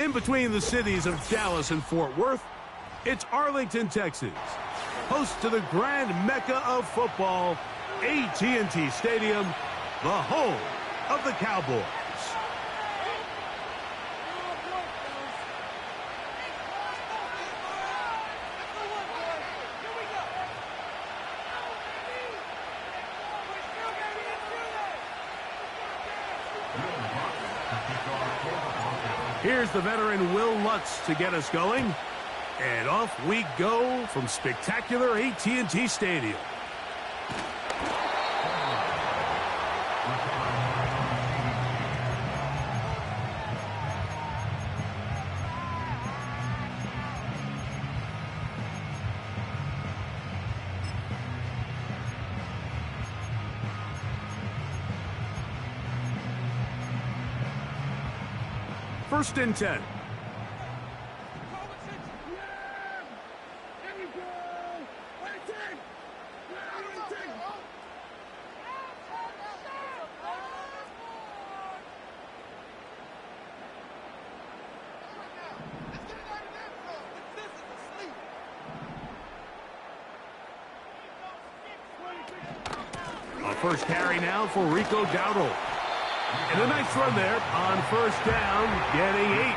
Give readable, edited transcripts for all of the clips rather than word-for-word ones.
In between the cities of Dallas and Fort Worth, it's Arlington, Texas, host to the grand mecca of football, AT&T Stadium, the home of the Cowboys. Here's the veteran Will Lutz to get us going. And off we go from spectacular AT&T Stadium. First and 10. A first carry now for Rico Dowdle. And a nice run there on first down, getting 8.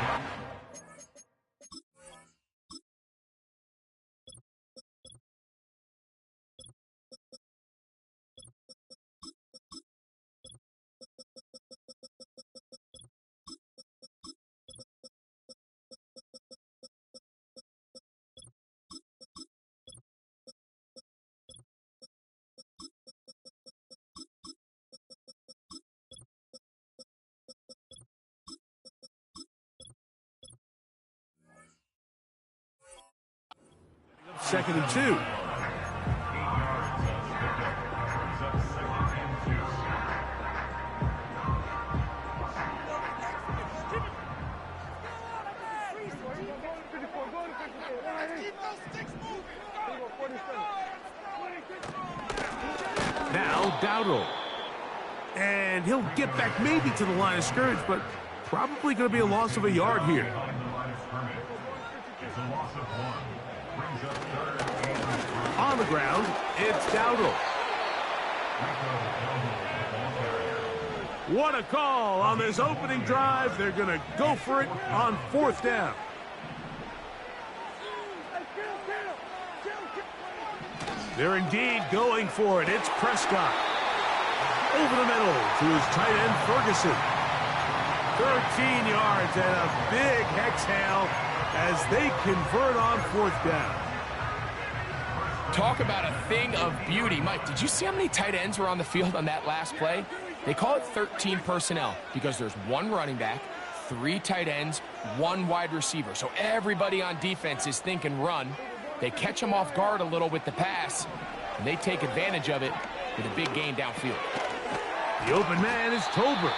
Second and 2. Now Dowdle. And he'll get back maybe to the line of scrimmage, but probably going to be a loss of a yard here. On the ground, it's Dowdle. What a call on this opening drive. They're going to go for it on fourth down. They're indeed going for it. It's Prescott. Over the middle to his tight end, Ferguson. 13 yards and a big exhale as they convert on fourth down. Talk about a thing of beauty. Mike, did you see how many tight ends were on the field on that last play? They call it 13 personnel because there's one running back, 3 tight ends, 1 wide receiver. So everybody on defense is thinking run. They catch them off guard a little with the pass, and they take advantage of it with a big gain downfield. The open man is Tolbert.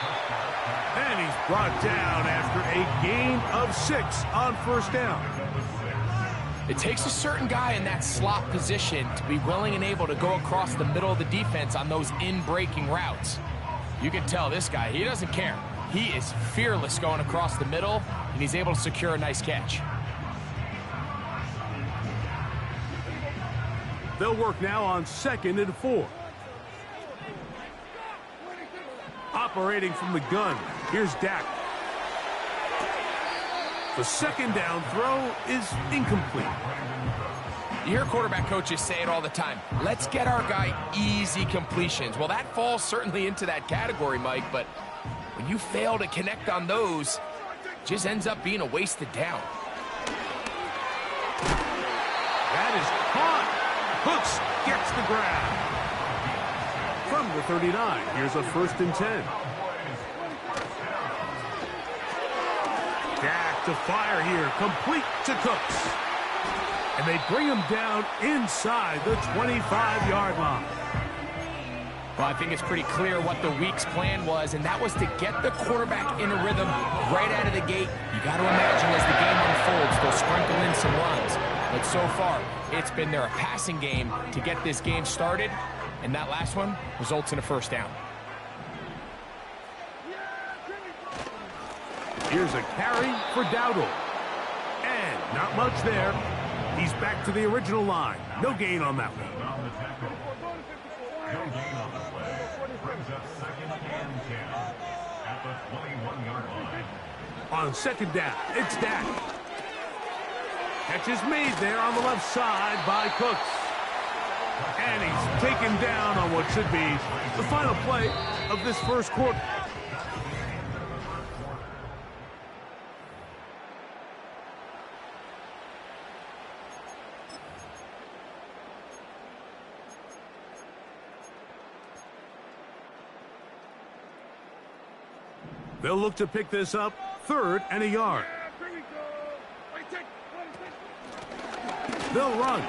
And he's brought down after a gain of 6 on first down. It takes a certain guy in that slot position to be willing and able to go across the middle of the defense on those in-breaking routes. You can tell this guy, he doesn't care. He is fearless going across the middle, and he's able to secure a nice catch. They'll work now on 2nd and 4. Operating from the gun, here's Dak. The second down throw is incomplete. You hear quarterback coaches say it all the time. Let's get our guy easy completions. Well, that falls certainly into that category, Mike, but when you fail to connect on those, it just ends up being a wasted down. That is caught. Hooks gets the grab. From the 39, here's a 1st and 10. Dak to fire here, complete to Cooks. And they bring him down inside the 25-yard line. Well, I think it's pretty clear what the week's plan was, and that was to get the quarterback in a rhythm right out of the gate. You got to imagine as the game unfolds, they'll sprinkle in some runs. But so far, it's been their passing game to get this game started, and that last one results in a first down. Here's a carry for Dowdle. And not much there. He's back to the original line. No gain on that one. No gain on the play. Brings up 2nd and 10 at the 21-yard line. On 2nd down, it's Dak. Catch is made there on the left side by Cooks. And he's taken down on what should be the final play of this first quarter. They'll look to pick this up, 3rd and a yard. They'll run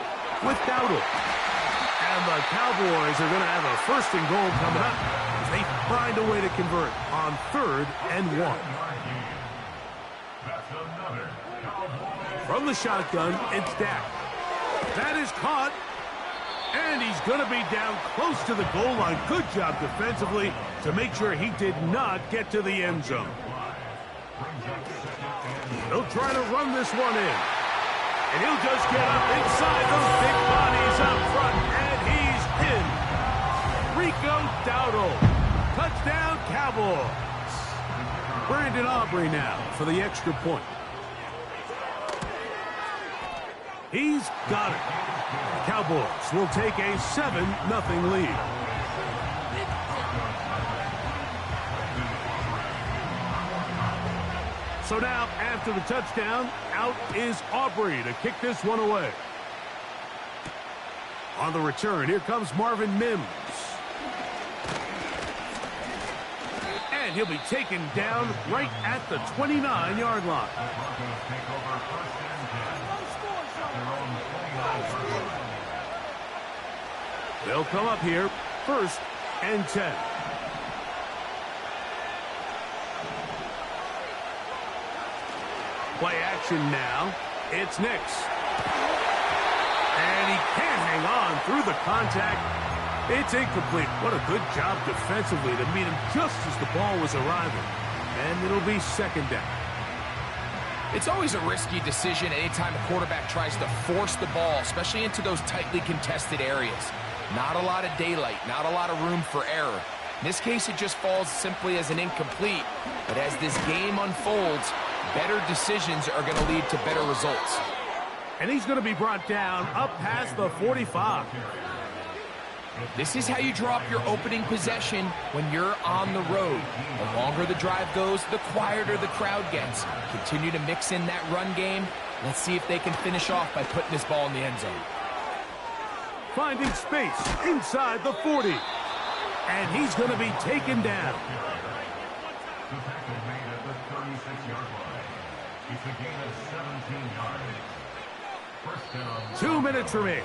with Dowdle. And the Cowboys are going to have a 1st and goal coming up as they find a way to convert on 3rd and 1. From the shotgun, it's Dak. That is caught. And he's going to be down close to the goal line. Good job defensively to make sure he did not get to the end zone. They'll try to run this one in. And he'll just get up inside those big bodies up front. And he's in. Rico Dowdle. Touchdown, Cowboys. Brandon Aubrey now for the extra point. He's got it. The Cowboys will take a 7-0 lead. So now, after the touchdown, out is Aubrey to kick this one away. On the return, here comes Marvin Mims. And he'll be taken down right at the 29-yard line. They'll come up here, 1st and 10. Play action now. It's Nix. And he can't hang on through the contact. It's incomplete. What a good job defensively to meet him just as the ball was arriving. And it'll be 2nd down. It's always a risky decision anytime a quarterback tries to force the ball, especially into those tightly contested areas. Not a lot of daylight, not a lot of room for error. In this case, it just falls simply as an incomplete. But as this game unfolds, better decisions are going to lead to better results. And he's going to be brought down up past the 45. This is how you draw up your opening possession when you're on the road. The longer the drive goes, the quieter the crowd gets. Continue to mix in that run game. Let's see if they can finish off by putting this ball in the end zone. Finding space inside the 40. And he's going to be taken down. The tackle made at the 36-yard line. It's a gain of 17 yards. 1st down. 2 minutes remaining.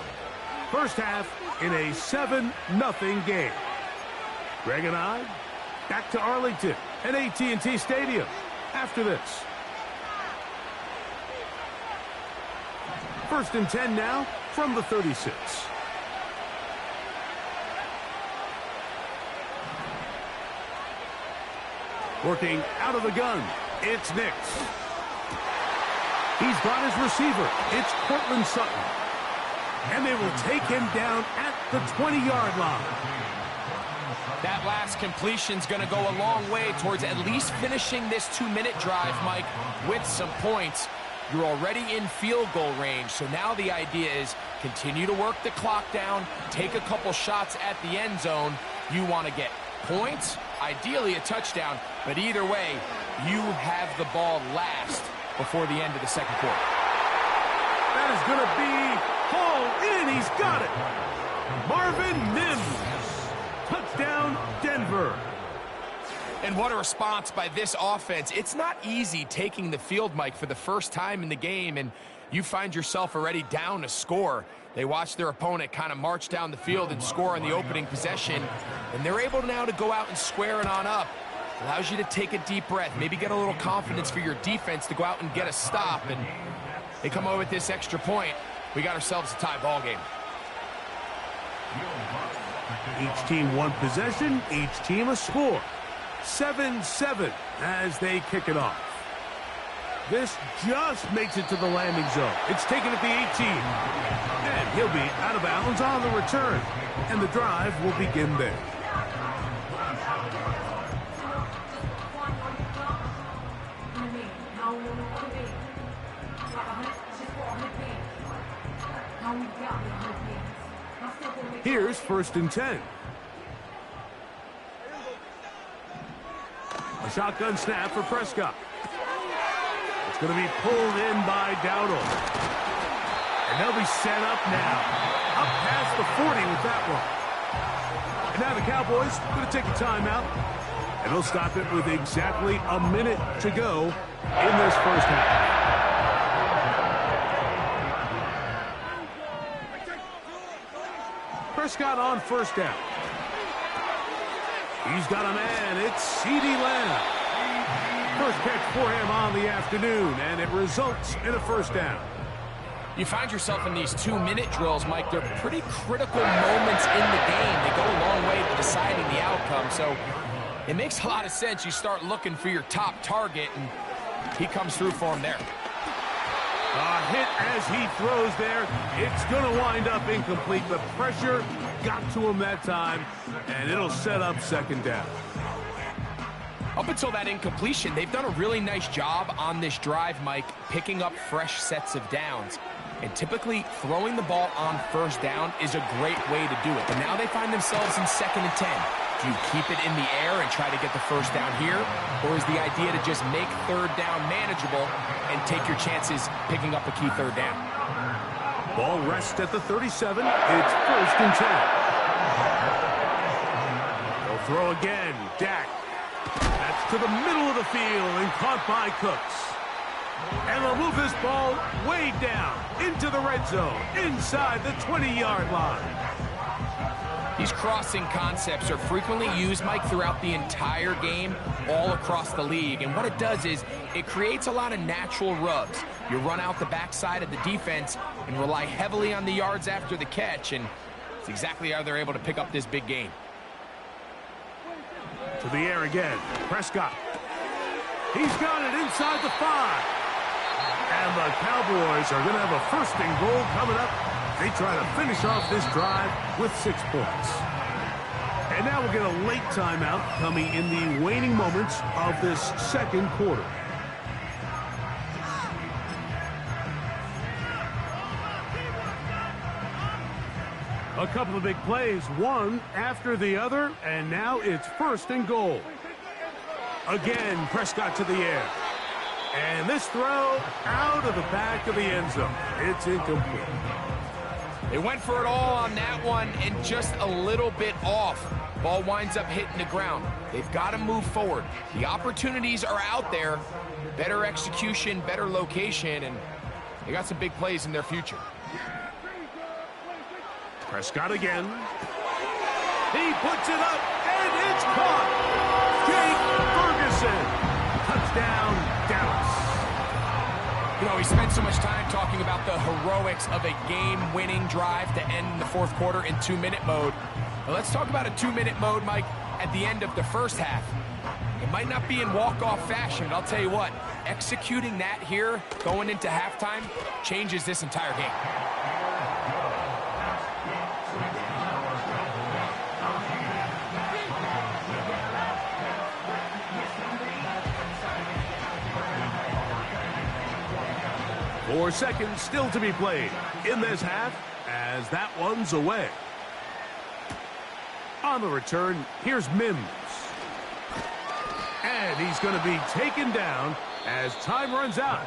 First half in a 7-0 game. Greg and I back to Arlington at AT&T Stadium after this. 1st and 10 now from the 36. Working out of the gun, it's Nix. He's got his receiver. It's Cortland Sutton. And they will take him down at the 20-yard line. That last completion's going to go a long way towards at least finishing this 2-minute drive, Mike, with some points. You're already in field goal range, so now the idea is continue to work the clock down, take a couple shots at the end zone. You want to get points, ideally a touchdown, but either way, you have the ball last before the end of the 2nd quarter. That is going to be hauled in. He's got it. Marvin Mims. Touchdown, Denver. And what a response by this offense. It's not easy taking the field, Mike, for the first time in the game, and you find yourself already down a score. They watch their opponent kind of march down the field and score on the opening possession, and they're able now to go out and square it on up. Allows you to take a deep breath, maybe get a little confidence for your defense to go out and get a stop, and they come over with this extra point. We got ourselves a tie ball game. Each team one possession, each team a score. 7-7 as they kick it off. This just makes it to the landing zone. It's taken at the 18. And he'll be out of bounds on the return. And the drive will begin there. Here's 1st and 10. A shotgun snap for Prescott. It's going to be pulled in by Dowdle. And they'll be set up now. Up past the 40 with that one. And now the Cowboys are going to take a timeout. And they'll stop it with exactly a minute to go in this first half. Prescott on 1st down. He's got a man. It's CeeDee Lamb. First catch for him on the afternoon, and it results in a 1st down. You find yourself in these 2-minute drills, Mike. They're pretty critical moments in the game. They go a long way to deciding the outcome, so it makes a lot of sense. You start looking for your top target, and he comes through for him there. A hit as he throws there. It's going to wind up incomplete. The pressure got to him that time, and it'll set up 2nd down. Up until that incompletion, they've done a really nice job on this drive, Mike, picking up fresh sets of downs. And typically, throwing the ball on 1st down is a great way to do it. But now they find themselves in 2nd and 10. Do you keep it in the air and try to get the 1st down here? Or is the idea to just make 3rd down manageable and take your chances picking up a key 3rd down? Ball rests at the 37. It's 1st and 10. They'll throw again. Dak. That's to the middle of the field and caught by Cooks. And they'll move this ball way down into the red zone, inside the 20-yard line. These crossing concepts are frequently used, Mike, throughout the entire game, all across the league. And what it does is it creates a lot of natural rubs. You run out the backside of the defense and rely heavily on the yards after the catch, and it's exactly how they're able to pick up this big gain. To the air again. Prescott. He's got it inside the 5. And the Cowboys are going to have a 1st and goal coming up. They try to finish off this drive with 6 points. And now we'll get a late timeout coming in the waning moments of this 2nd quarter. A couple of big plays, one after the other, and now it's 1st and goal. Again, Prescott to the air. And this throw out of the back of the end zone. It's incomplete. They went for it all on that one and just a little bit off. Ball winds up hitting the ground. They've got to move forward. The opportunities are out there. Better execution, better location, and they got some big plays in their future. Prescott again. He puts it up, and it's caught. Jake Ferguson. Touchdown, Dallas. You know, we spent so much time talking about the heroics of a game-winning drive to end the 4th quarter in 2-minute mode. Now let's talk about a 2-minute mode, Mike, at the end of the 1st half. It might not be in walk-off fashion, but I'll tell you what, executing that here going into halftime changes this entire game. Four seconds still to be played in this half as that one's away. On the return, here's Mims. And he's going to be taken down as time runs out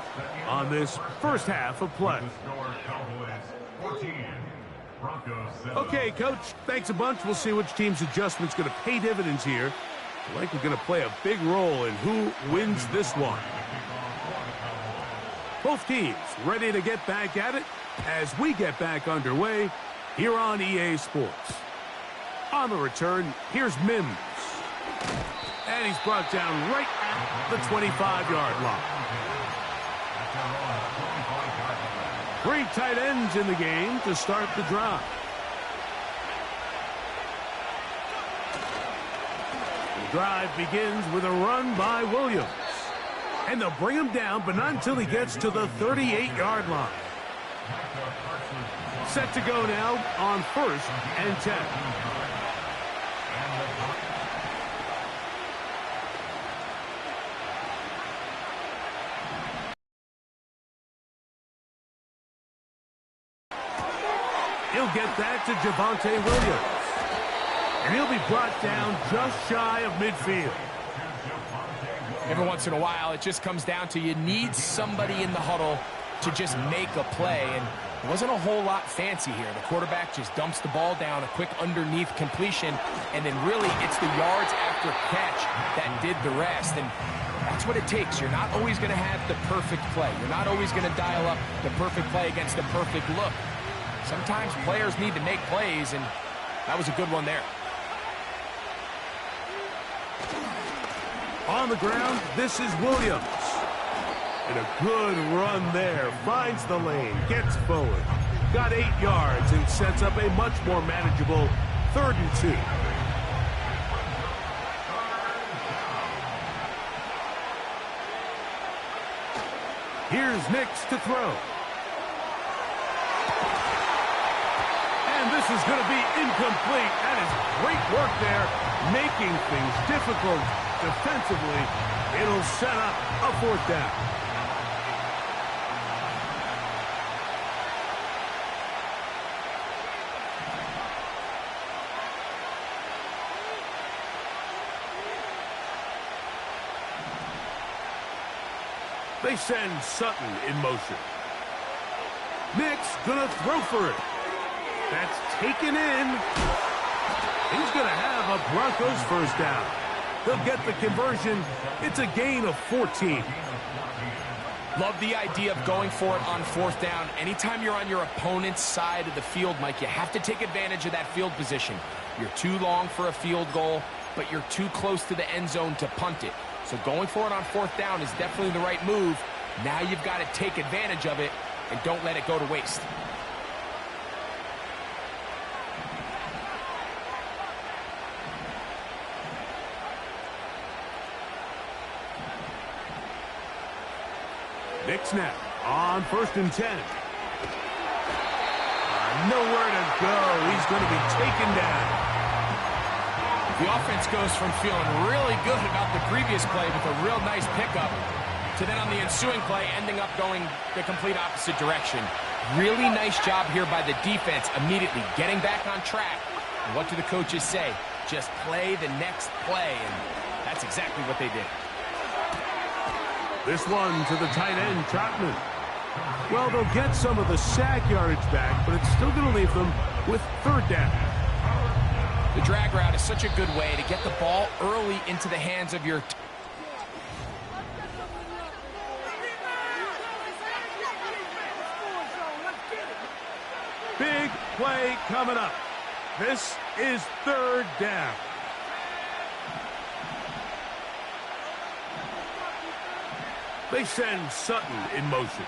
on this 1st half of play. Okay, Coach, thanks a bunch. We'll see which team's adjustment's going to pay dividends here. I think we're going to play a big role in who wins this one. Both teams ready to get back at it as we get back underway here on EA Sports. On the return, here's Mims. And he's brought down right at the 25-yard line. 3 tight ends in the game to start the drive. The drive begins with a run by Williams. And they'll bring him down, but not until he gets to the 38-yard line. Set to go now on 1st and 10. He'll get that to Javonte Williams. And he'll be brought down just shy of midfield. Every once in a while, it just comes down to you need somebody in the huddle to just make a play. And it wasn't a whole lot fancy here. The quarterback just dumps the ball down, a quick underneath completion, and then really it's the yards after catch that did the rest. And that's what it takes. You're not always going to have the perfect play. You're not always going to dial up the perfect play against the perfect look. Sometimes players need to make plays, and that was a good one there. On the ground, this is Williams. And a good run there. Finds the lane, gets forward. Got 8 yards and sets up a much more manageable 3rd and 2. Here's Nix to throw. And this is going to be incomplete. That is great work there, making things difficult defensively. It'll set up a 4th down. They send Sutton in motion. Nix gonna throw for it. That's taken in. He's gonna have a Broncos 1st down. They'll get the conversion. It's a gain of 14. Love the idea of going for it on 4th down. Anytime you're on your opponent's side of the field, Mike, you have to take advantage of that field position. You're too long for a field goal, but you're too close to the end zone to punt it. So going for it on 4th down is definitely the right move. Now you've got to take advantage of it and don't let it go to waste. Nix now on 1st and 10. Nowhere to go. He's going to be taken down. The offense goes from feeling really good about the previous play with a real nice pickup to then on the ensuing play ending up going the complete opposite direction. Really nice job here by the defense immediately getting back on track. And what do the coaches say? Just play the next play, and that's exactly what they did. This one to the tight end, Trotman. Well, they'll get some of the sack yardage back, but it's still going to leave them with 3rd down. The drag route is such a good way to get the ball early into the hands of your big play coming up. This is 3rd down. They send Sutton in motion.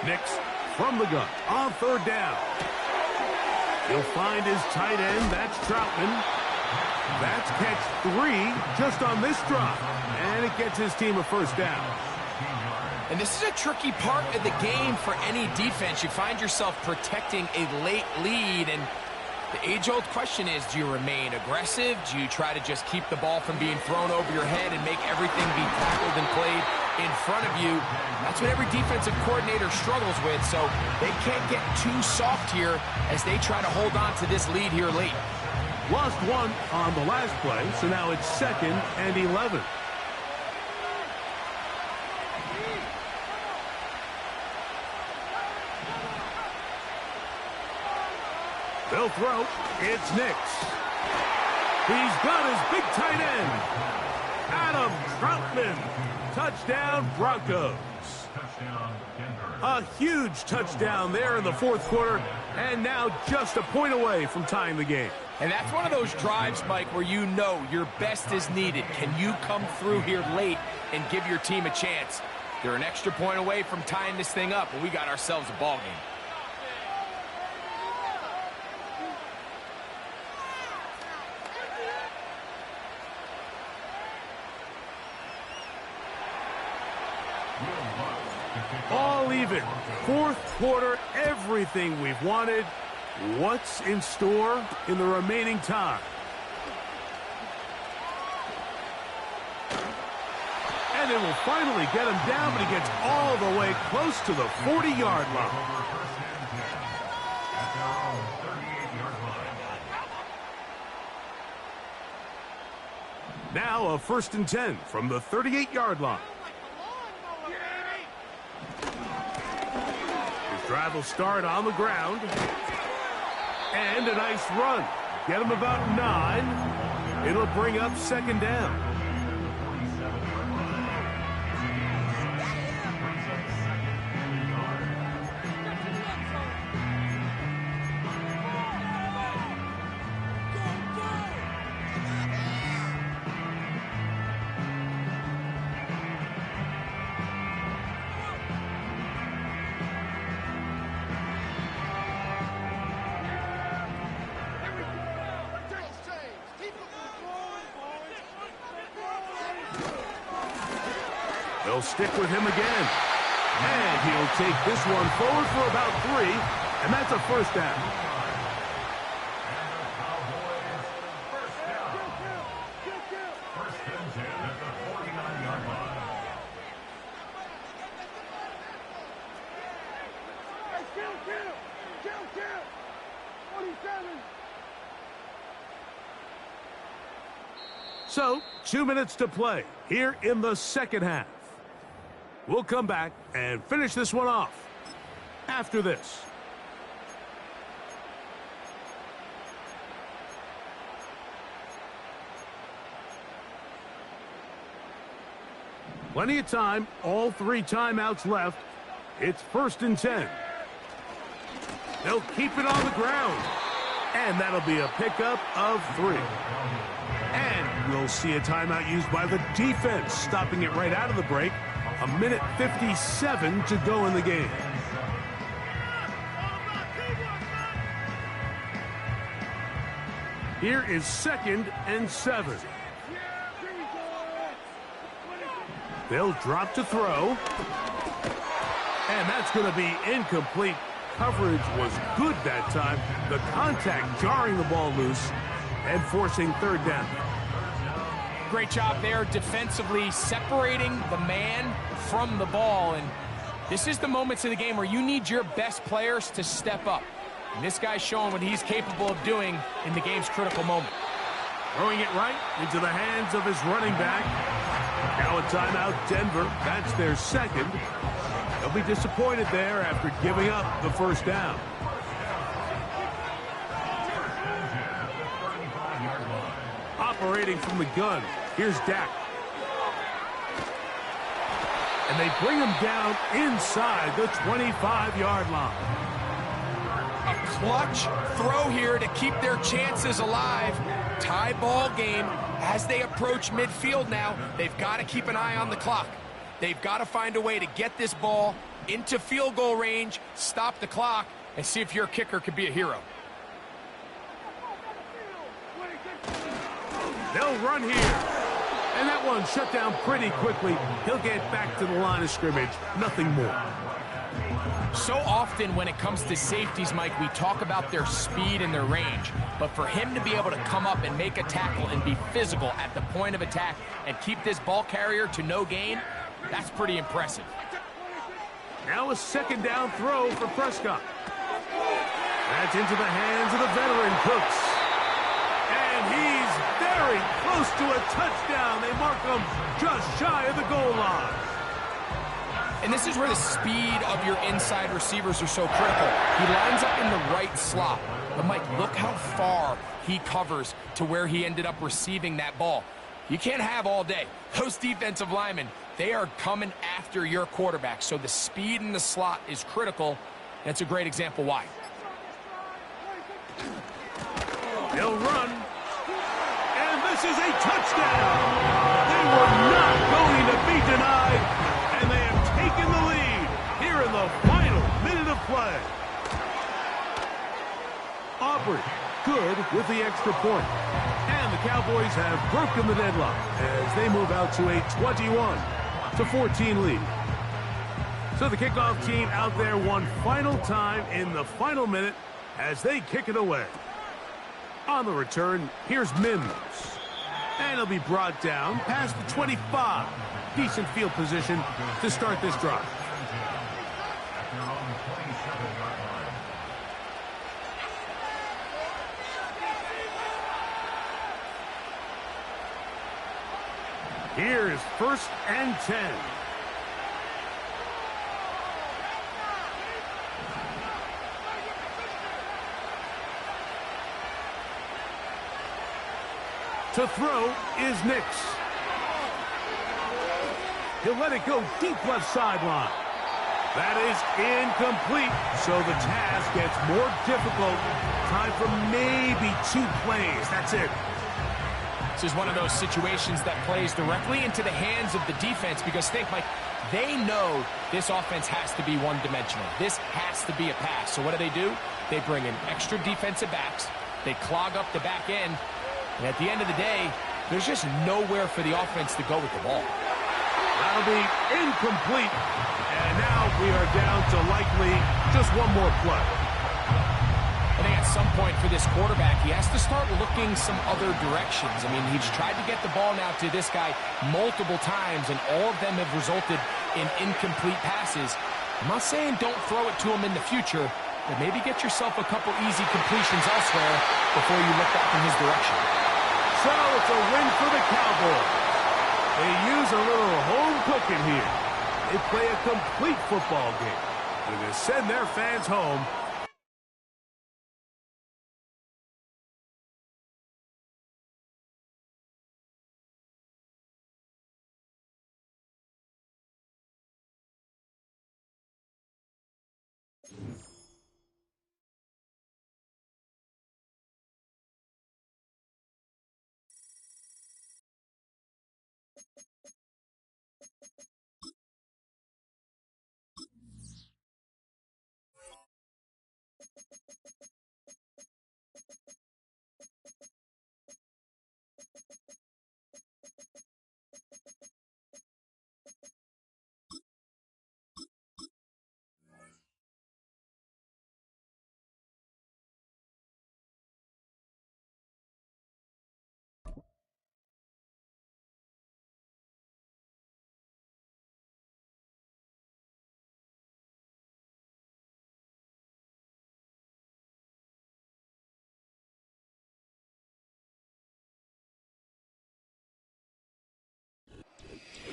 Nix from the gun on 3rd down. He'll find his tight end. That's Troutman. That's catch 3 just on this drop. And it gets his team a 1st down. And this is a tricky part of the game for any defense. You find yourself protecting a late lead, and the age-old question is, do you remain aggressive? Do you try to just keep the ball from being thrown over your head and make everything be tackled and played in front of you? That's what every defensive coordinator struggles with, so they can't get too soft here as they try to hold on to this lead here late. Lost 1 on the last play, so now it's 2nd and 11. They'll throw. It's Nix. He's got his big tight end. Adam Troutman. Touchdown, Broncos. A huge touchdown there in the 4th quarter, and now just a point away from tying the game. And that's one of those drives, Mike, where you know your best is needed. Can you come through here late and give your team a chance? They're an extra point away from tying this thing up, and we got ourselves a ball game. believe it. Fourth quarter, everything we've wanted. What's in store in the remaining time? And they will finally get him down, but he gets all the way close to the 40-yard line. Now a 1st and 10 from the 38-yard line. His drive will start on the ground. And a nice run. Get him about 9. It'll bring up 2nd down. They'll stick with him again. And he'll take this one forward for about 3, and that's a 1st down. So, 2 minutes to play here in the 2nd half. We'll come back and finish this one off after this. Plenty of time, all 3 timeouts left. It's 1st and 10. They'll keep it on the ground. And that'll be a pickup of 3. And we'll see a timeout used by the defense, stopping it right out of the break. 1:57 to go in the game. Here is 2nd and 7. They'll drop to throw. And that's going to be incomplete. Coverage was good that time. The contact jarring the ball loose and forcing 3rd down. Great job there defensively, separating the man from the ball. And this is the moments of the game where you need your best players to step up. And this guy's showing what he's capable of doing in the game's critical moment. Throwing it right into the hands of his running back. Now a timeout, Denver. That's their 2nd. They'll be disappointed there after giving up the 1st down. Operating from the gun, here's Dak. And they bring him down inside the 25-yard line. A clutch throw here to keep their chances alive. Tie ball game as they approach midfield now. They've got to keep an eye on the clock. They've got to find a way to get this ball into field goal range, stop the clock, and see if your kicker could be a hero. They'll run here. And that one shut down pretty quickly. He'll get back to the line of scrimmage. Nothing more. So often when it comes to safeties, Mike, we talk about their speed and their range. But for him to be able to come up and make a tackle and be physical at the point of attack and keep this ball carrier to no gain, that's pretty impressive. Now a 2nd down throw for Prescott. That's into the hands of the veteran Cooks. And he's very close to a touchdown. They mark him just shy of the goal line. And this is where the speed of your inside receivers are so critical. He lines up in the right slot. But, Mike, look how far he covers to where he ended up receiving that ball. You can't have all day. Those defensive linemen, they are coming after your quarterback. So the speed in the slot is critical. That's a great example why. They'll run. And this is a touchdown. They were not going to be denied. And they have taken the lead here in the final minute of play. Aubrey, good with the extra point. And the Cowboys have broken the deadlock as they move out to a 21-14 lead. So the kickoff team out there one final time in the final minute as they kick it away. On the return, here's Mims. And he'll be brought down past the 25. Decent field position to start this drive. At their own 27-yard line. Here's 1st and 10. To throw is Nix. He'll let it go deep left sideline. That is incomplete, so the task gets more difficult. Time for maybe 2 plays. That's it. This is one of those situations that plays directly into the hands of the defense because think, Mike, they know this offense has to be one-dimensional. This has to be a pass. So what do? They bring in extra defensive backs. They clog up the back end. And at the end of the day, there's just nowhere for the offense to go with the ball. That'll be incomplete. And now we are down to likely just one more play. I think at some point for this quarterback, he has to start looking some other directions. I mean, he's tried to get the ball now to this guy multiple times, and all of them have resulted in incomplete passes. I'm not saying don't throw it to him in the future, but maybe get yourself a couple easy completions elsewhere before you look back in his direction. So it's a win for the Cowboys. They use a little home cooking here. They play a complete football game. They're going to send their fans home.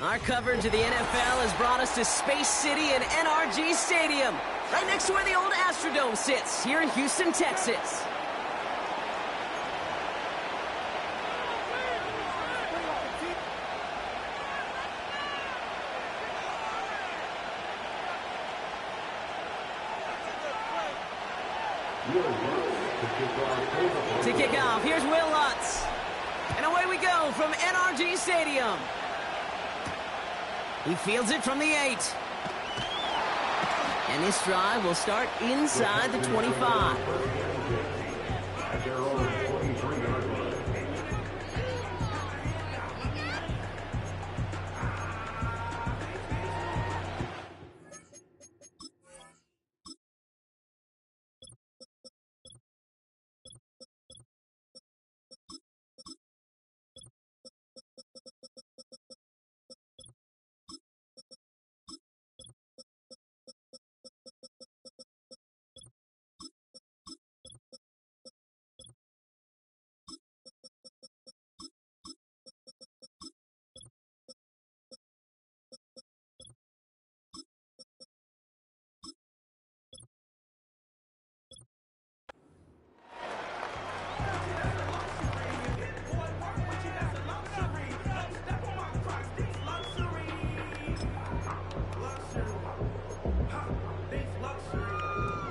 Our coverage of the NFL has brought us to Space City and NRG Stadium, right next to where the old Astrodome sits, here in Houston, Texas. To kick off, here's Will Lutz. And away we go from NRG Stadium. He fields it from the 8. And this drive will start inside the 25. At their own 23-yard line.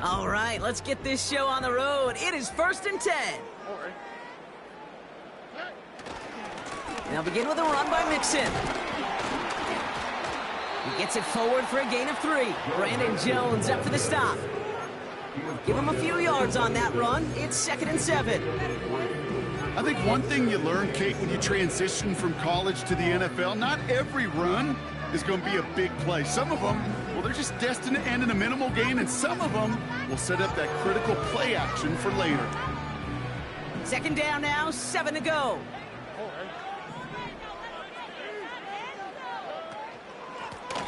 All right, let's get this show on the road. It is 1st and 10. Now begin with a run by Mixon. He gets it forward for a gain of 3. Brandon Jones up for the stop. Give him a few yards on that run. It's 2nd and 7. I think one thing you learn, Kate, when you transition from college to the NFL, not every run is going to be a big play. Some of them, well, they're just destined to end in a minimal gain, and some of them will set up that critical play action for later. Second down now, 7 to go.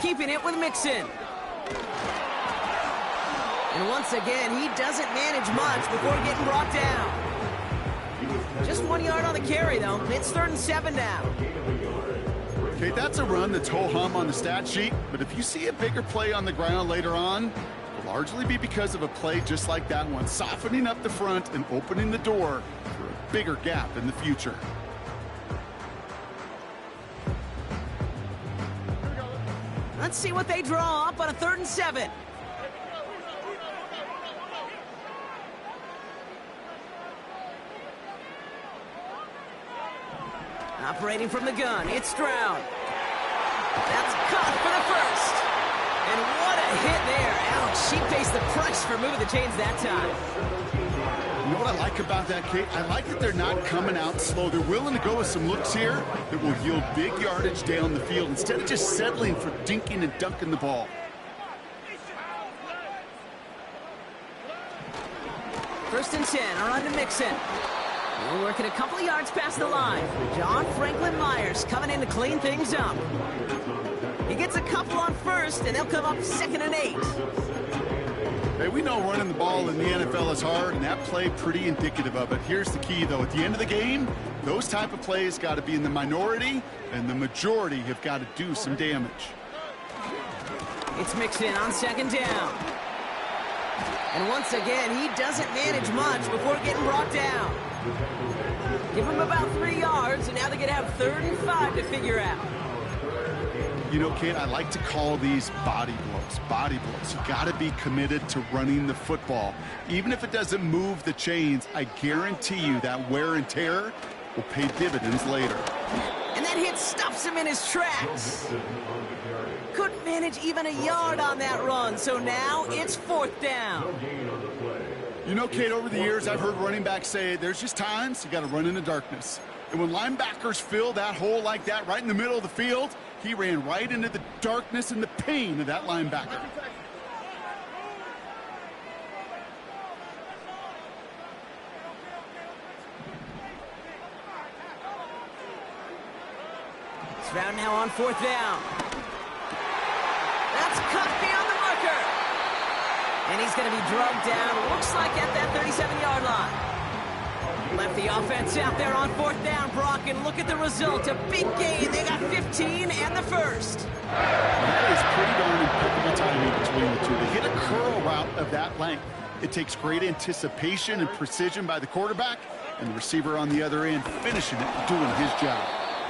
Keeping it with Mixon. And once again, he doesn't manage much before getting brought down. Just 1 yard on the carry, though. It's 3rd and 7 now. Okay, that's a run that's ho-hum on the stat sheet, but if you see a bigger play on the ground later on, it'll largely be because of a play just like that one, softening up the front and opening the door for a bigger gap in the future. Let's see what they draw up on a 3rd and 7. Operating from the gun, it's Stroud. That's caught for the first. And what a hit there. Ouch, she pays the price for moving the chains that time. You know what I like about that, Kate? I like that they're not coming out slow. They're willing to go with some looks here that will yield big yardage down the field instead of just settling for dinking and dunking the ball. First and 10, on to Mixon. We're working a couple of yards past the line. John Franklin Myers coming in to clean things up. He gets a couple on first, and they'll come up 2nd and 8. Hey, we know running the ball in the NFL is hard, and that play pretty indicative of it. Here's the key, though. At the end of the game, those type of plays got to be in the minority, and the majority have got to do some damage. It's Mixon on 2nd down. And once again, he doesn't manage much before getting brought down. Give him about 3 yards, and now they're going to have 3rd and 5 to figure out. You know, Kate, I like to call these body blows. Body blows. You got to be committed to running the football. Even if it doesn't move the chains, I guarantee you that wear and tear will pay dividends later. And that hit stops him in his tracks. Couldn't manage even a yard on that run, so now it's 4th down. You know, Kate, over the years, I've heard running backs say there's just times you got to run in the darkness. And when linebackers fill that hole like that right in the middle of the field, he ran right into the darkness and the pain of that linebacker. Stroud now on 4th down. That's cut beyond the marker. And he's going to be drugged down, looks like at that 37-yard line. Left the offense out there on 4th down, Brock, and look at the result. A big gain. They got 15 and the first. That is pretty darn impeccable timing between the two. They hit a curl route of that length. It takes great anticipation and precision by the quarterback, and the receiver on the other end finishing it, doing his job.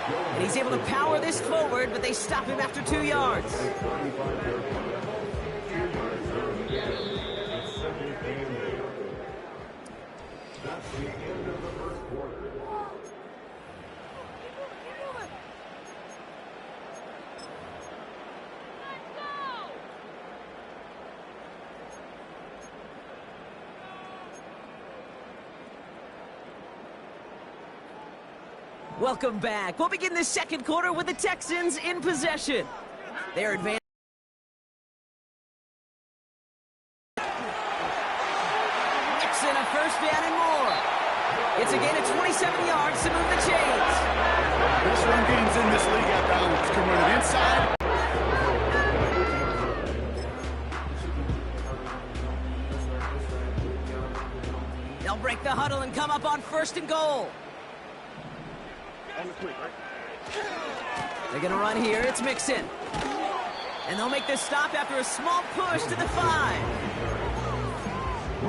And he's able to power this forward, but they stop him after 2 yards. Welcome back. We'll begin the second quarter with the Texans in possession. They're advancing. Nixon a first down and more. It's a gain of 27 yards to move the chains. Best run games in this league at balance. Can run it inside. They'll break the huddle and come up on 1st and goal. They're going to run here. It's Mixon. And they'll make this stop after a small push to the 5.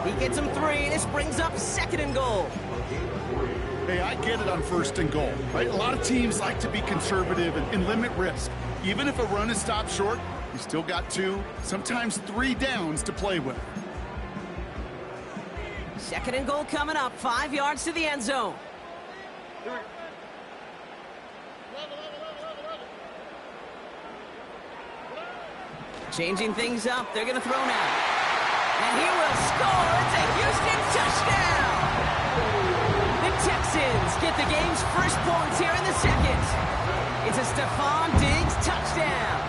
He gets him 3. This brings up 2nd and goal. Hey, I get it on 1st and goal, right? A lot of teams like to be conservative and limit risk. Even if a run is stopped short, you still got 2, sometimes 3 downs to play with. 2nd and goal coming up. 5 yards to the end zone. Changing things up. They're going to throw now. And he will score. It's a Houston touchdown. The Texans get the game's first points here in the second. It's a Stephon Diggs touchdown.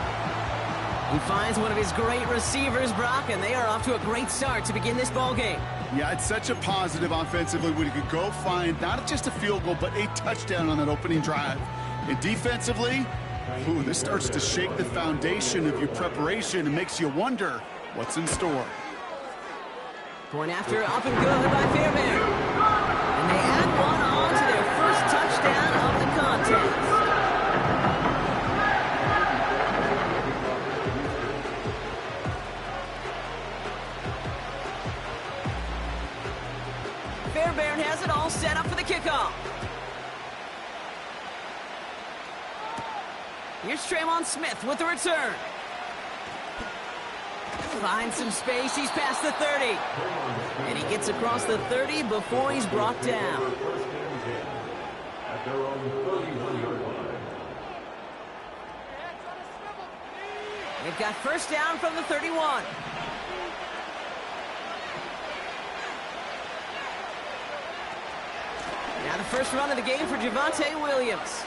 He finds one of his great receivers, Brock, and they are off to a great start to begin this ball game. Yeah, it's such a positive offensively when he could go find not just a field goal, but a touchdown on that opening drive. And defensively, this starts to shake the foundation of your preparation and makes you wonder what's in store. Point after, up and good by Fairbairn. And they add one on to their first touchdown of the contest. Fairbairn has it all set up for the kickoff. Here's Tremont Smith with the return. Finds some space, he's past the 30. And he gets across the 30 before he's brought down. At their own 31-yard line. They've got first down from the 31. Now the first run of the game for Javonte Williams.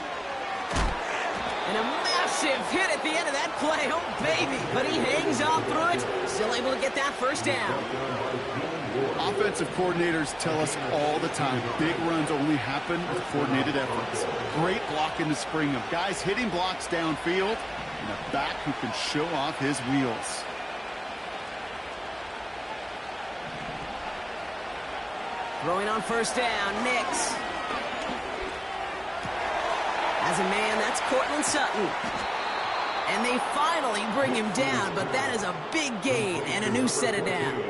And a massive hit at the end of that play. Oh, baby. But he hangs on through it. Still able to get that first down. Offensive coordinators tell us all the time, big runs only happen with coordinated efforts. Great block in the spring of guys hitting blocks downfield and a back who can show off his wheels. Throwing on first down, Nix. As a man, that's Cortland Sutton. And they finally bring him down, but that is a big gain and a new set of downs.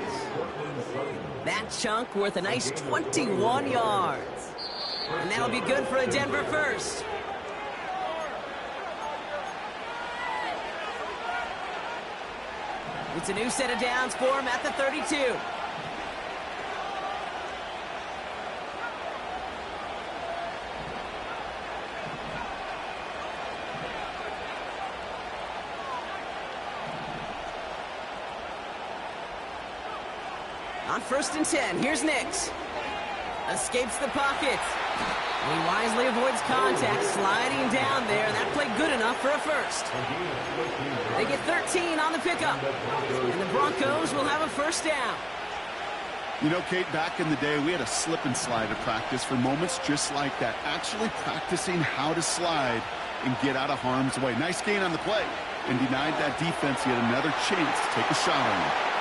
That chunk worth a nice 21 yards. And that'll be good for a Denver first. It's a new set of downs for him at the 32. On first and 10, here's Nix. Escapes the pocket. And he wisely avoids contact, sliding down there, and that played good enough for a first. They get 13 on the pickup, and the Broncos will have a first down. You know, Kate, back in the day, we had a slip and slide at practice for moments just like that. Actually practicing how to slide and get out of harm's way. Nice gain on the play, and denied that defense yet another chance to take a shot on him.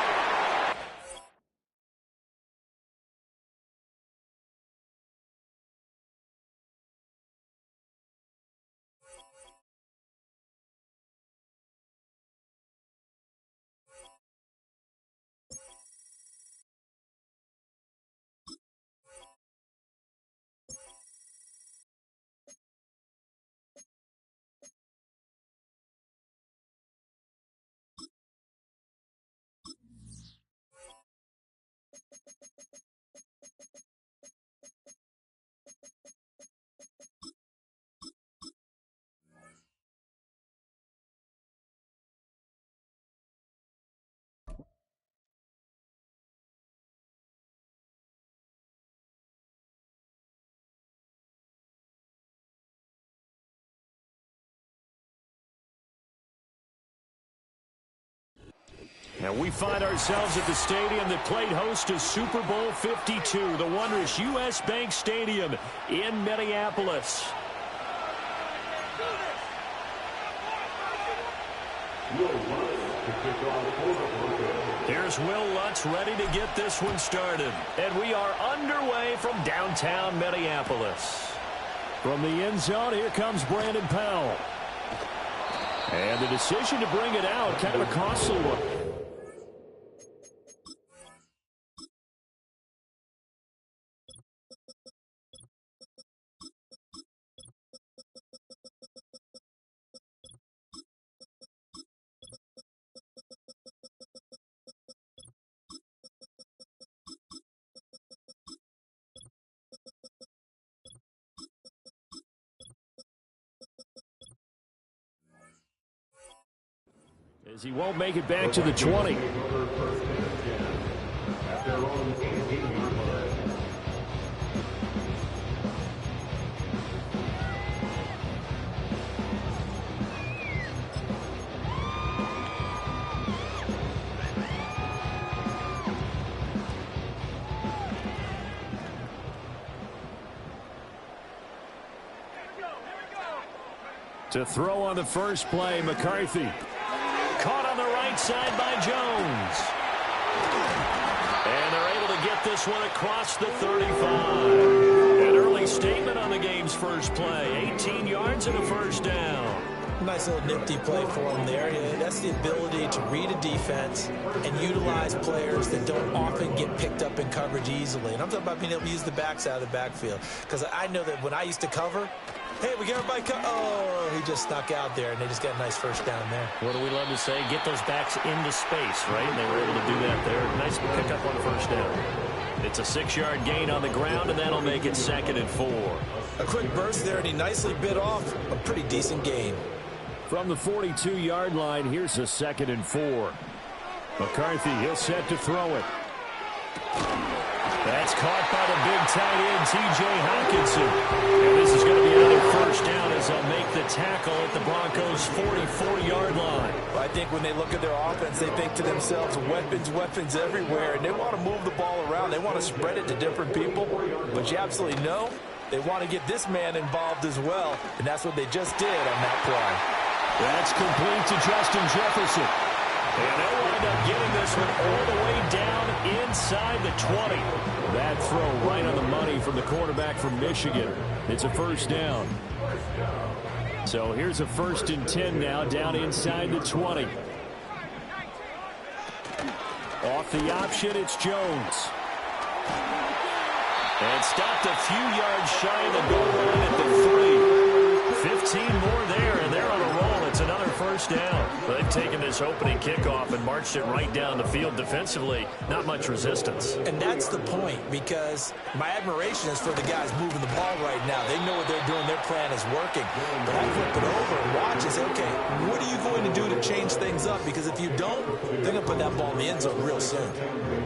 And we find ourselves at the stadium that played host to Super Bowl 52, the wondrous U.S. Bank Stadium in Minneapolis. Here's Will Lutz ready to get this one started. And we are underway from downtown Minneapolis. From the end zone, here comes Brandon Powell. And the decision to bring it out, kind of a costly one. As he won't make it back to the 20. To throw on the first play, McCarthy. Caught on the right side by Jones. And they're able to get this one across the 35. An early statement on the game's first play. 18 yards and a first down. Nice little nifty play for him there. That's the ability to read a defense and utilize players that don't often get picked up in coverage easily. And I'm talking about being able to use the backs out of the backfield. Because I know that when I used to cover, hey, we get everybody oh, he just snuck out there, and they just got a nice first down there. What do we love to say? Get those backs into space, right? And they were able to do that there. Nice pickup on first down. It's a 6-yard gain on the ground, and that'll make it 2nd and 4. A quick burst there, and he nicely bit off a pretty decent gain. From the 42-yard line, here's a 2nd and 4. McCarthy, he'll set to throw it. That's caught by the big tight end, T.J. Hockenson. And this is going to be another first down as they'll make the tackle at the Broncos' 44-yard line. Well, I think when they look at their offense, they think to themselves, weapons everywhere, and they want to move the ball around. They want to spread it to different people, but you absolutely know they want to get this man involved as well, and that's what they just did on that play. That's complete to Justin Jefferson. And they'll wind up getting this one all the way down inside the 20. That throw right on the money from the quarterback from Michigan. It's a first down. So here's a 1st and 10 now, down inside the 20. Off the option, it's Jones. And stopped a few yards shy of the goal line at the 3. 15 more there, and they're on a roll. It's another first down. Well, they've taken this opening kickoff and marched it right down the field defensively. Not much resistance. And that's the point, because my admiration is for the guys moving the ball right now. They know what they're doing. Their plan is working. But I flip it over and watch and say, okay, what are you going to do to change things up? Because if you don't, they're going to put that ball in the end zone real soon.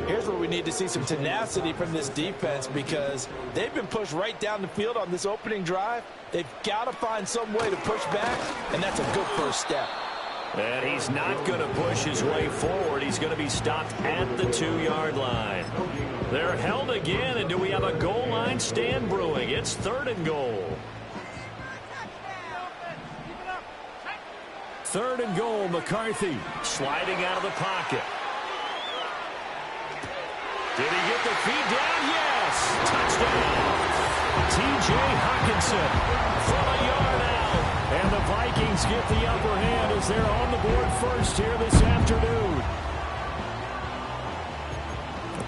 Here's where we need to see some tenacity from this defense, because they've been pushed right down the field on this opening drive. They've got to find some way to push back, and that's a good first step. And he's not going to push his way forward. He's going to be stopped at the 2-yard line. They're held again, and do we have a goal line stand brewing? It's 3rd and goal. 3rd and goal, McCarthy sliding out of the pocket. Did he get the feet down? Yes! Touchdown! T.J. Hockenson from a yard out. And the Vikings get the upper hand as they're on the board first here this afternoon.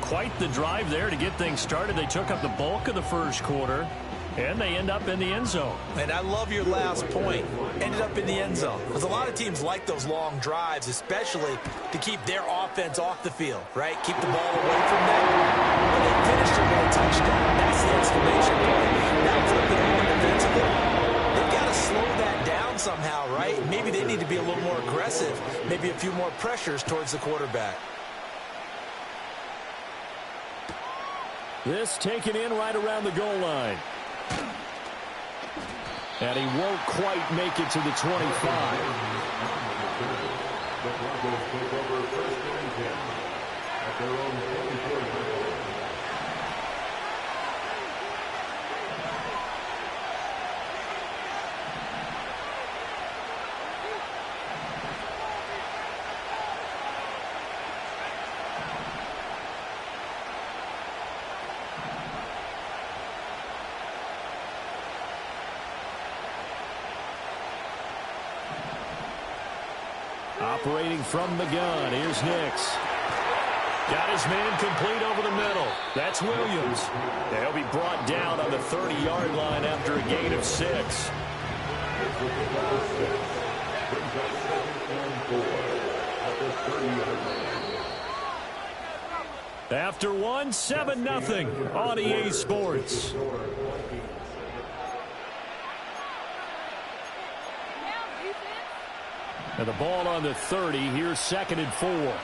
Quite the drive there to get things started. They took up the bulk of the first quarter, and they end up in the end zone. And I love your last point. Ended up in the end zone. Because a lot of teams like those long drives, especially to keep their offense off the field, right? Keep the ball away from them. When they finished it with a touchdown, that's the exclamation point. Now flip it over defensively. They've got to slow that down somehow, right? Maybe they need to be a little more aggressive. Maybe a few more pressures towards the quarterback. This taken in right around the goal line. And he won't quite make it to the 25. The Broncos take over 1st and 10 at their own 44. Operating from the gun, here's Nix. Got his man complete over the middle. That's Williams. He'll be brought down on the 30-yard line after a gain of 6. After one, 7-0 on EA Sports. And the ball on the 30. Here's 2nd and 4.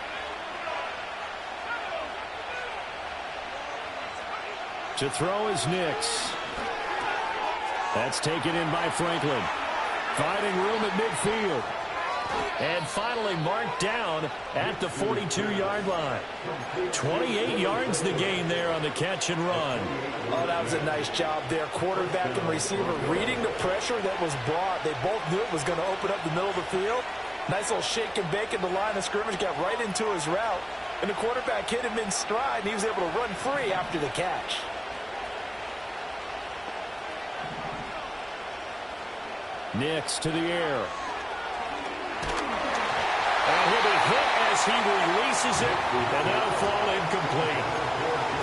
To throw is Nix. That's taken in by Franklin. Finding room at midfield. And finally marked down at the 42-yard line. 28 yards the gain there on the catch and run. Oh, that was a nice job there. Quarterback and receiver reading the pressure that was brought. They both knew it was going to open up the middle of the field. Nice little shake and bake in the line of scrimmage, got right into his route. And the quarterback hit him in stride, and he was able to run free after the catch. Nix to the air. And he'll be hit as he releases it, and that'll fall incomplete.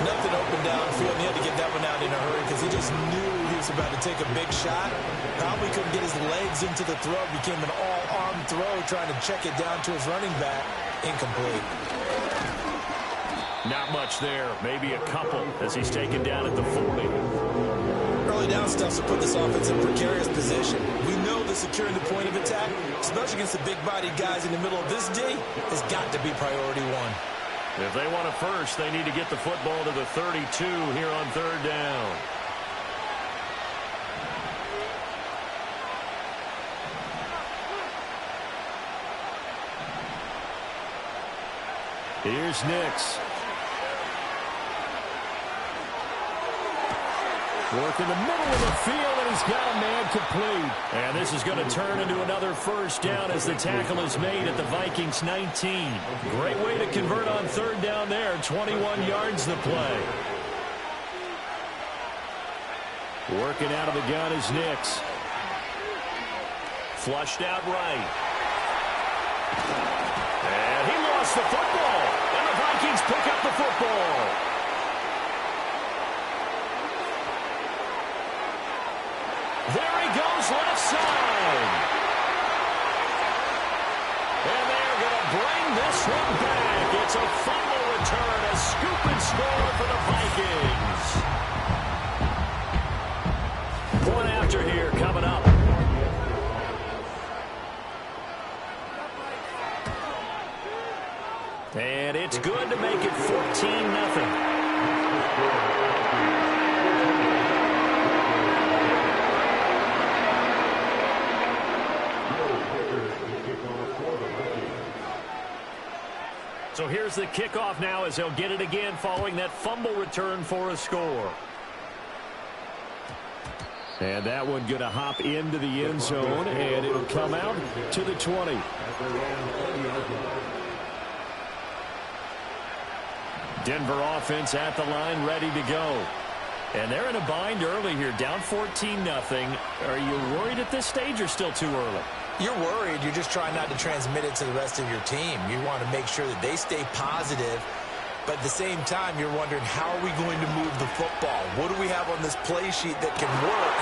Nothing open downfield, and he had to get that one out in a hurry because he just knew he was about to take a big shot. Probably couldn't get his legs into the throw. Became an all-arm throw, trying to check it down to his running back. Incomplete. Not much there. Maybe a couple as he's taken down at the 40. Early down stuff to put this offense in precarious position. We know that securing the point of attack, especially against the big-bodied guys in the middle of this D, has got to be priority one. If they want a first, they need to get the football to the 32 here on third down. Here's Nix. Work in the middle of the field, and he's got a man complete. And this is going to turn into another first down as the tackle is made at the Vikings 19. Great way to convert on third down there. 21 yards the play. Working out of the gun is Nix. Flushed out right. And he lost the football. And the Vikings pick up the football. There he goes, left side. And they're going to bring this one back. It's a fumble return, a scoop and score for the Vikings. Point after here coming up. And it's good to make it 14-0. So here's the kickoff now as they'll get it again following that fumble return for a score. And that one going to hop into the end zone, and it'll come out to the 20. Denver offense at the line, ready to go. And they're in a bind early here, down 14-0. Are you worried at this stage or still too early? You're worried. You're just trying not to transmit it to the rest of your team. You want to make sure that they stay positive. But at the same time, you're wondering, how are we going to move the football? What do we have on this play sheet that can work?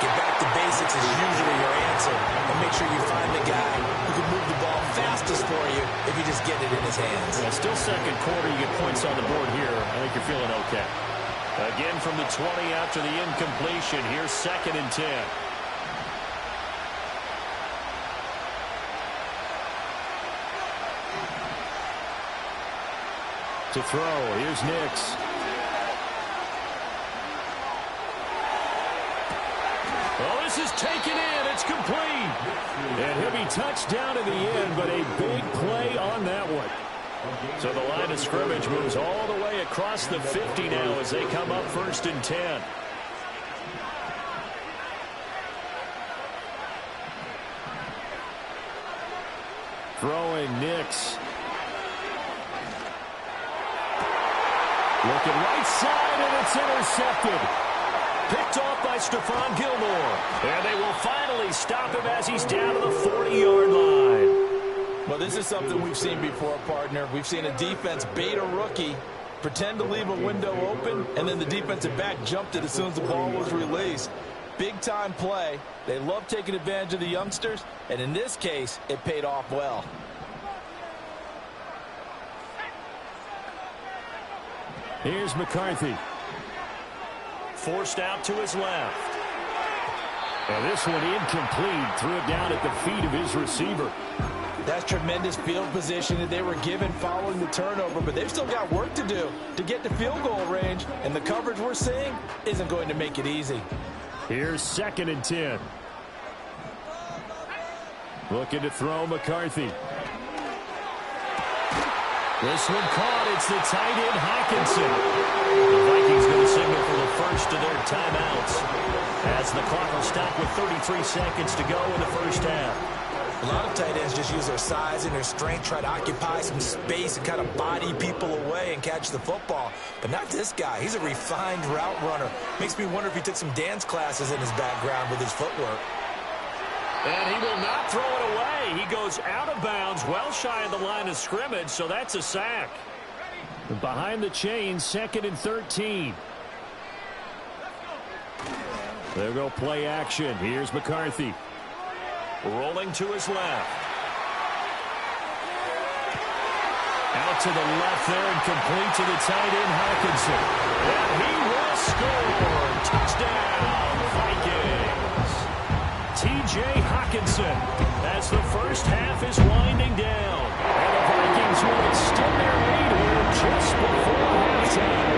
Get back to basics is usually your answer. And make sure you find the guy who can move the ball fastest for you if you just get it in his hands. Yeah, still second quarter. You get points on the board here. I think you're feeling okay. Again from the 20 after the incompletion. Here's 2nd and 10. To throw, here's Nix. Oh, this is taken in. It's complete. And he'll be touched down in the end, but a big play on that one. So the line of scrimmage moves all the way across the 50 now as they come up 1st and 10. Throwing Nix. Looking right side, and it's intercepted. Picked off by Stephon Gilmore. And they will finally stop him as he's down to the 40-yard line. Well, this is something we've seen before, partner. We've seen a defense bait a rookie, pretend to leave a window open, and then the defensive back jumped it as soon as the ball was released. Big-time play. They love taking advantage of the youngsters, and in this case, it paid off well. Here's McCarthy. Forced out to his left. And this one incomplete. Threw it down at the feet of his receiver. That's tremendous field position that they were given following the turnover, but they've still got work to do to get to field goal range, and the coverage we're seeing isn't going to make it easy. Here's 2nd and 10. Looking to throw McCarthy. This one caught. It's the tight end, Hawkinson. The Vikings going to signal for the first of their timeouts as the clock will stop with 33 seconds to go in the first half. A lot of tight ends just use their size and their strength, try to occupy some space and kind of body people away and catch the football. But not this guy. He's a refined route runner. Makes me wonder if he took some dance classes in his background with his footwork. And he will not throw it away. He goes out of bounds, well shy of the line of scrimmage, so that's a sack. Behind the chains, 2nd and 13. There go play action. Here's McCarthy. Rolling to his left. Out to the left there and complete to the tight end, Hawkinson. And he will score. Touchdown, Vikings. T.J. Hawkinson as the first half is winding down. And the Vikings will extend their lead here just before halftime.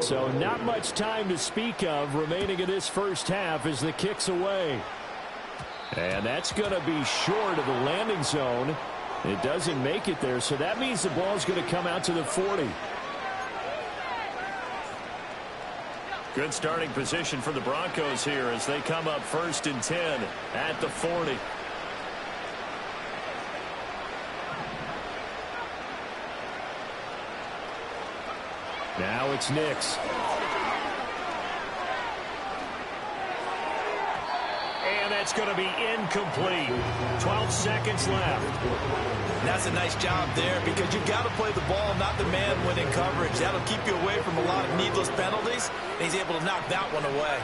So not much time to speak of remaining in this first half as the kick's away. And that's going to be short of the landing zone. It doesn't make it there, so that means the ball's going to come out to the 40. Good starting position for the Broncos here as they come up 1st and 10 at the 40. Now it's Nix. And that's going to be incomplete. 12 seconds left. And that's a nice job there because you've got to play the ball, not the man when in coverage. That'll keep you away from a lot of needless penalties, and he's able to knock that one away.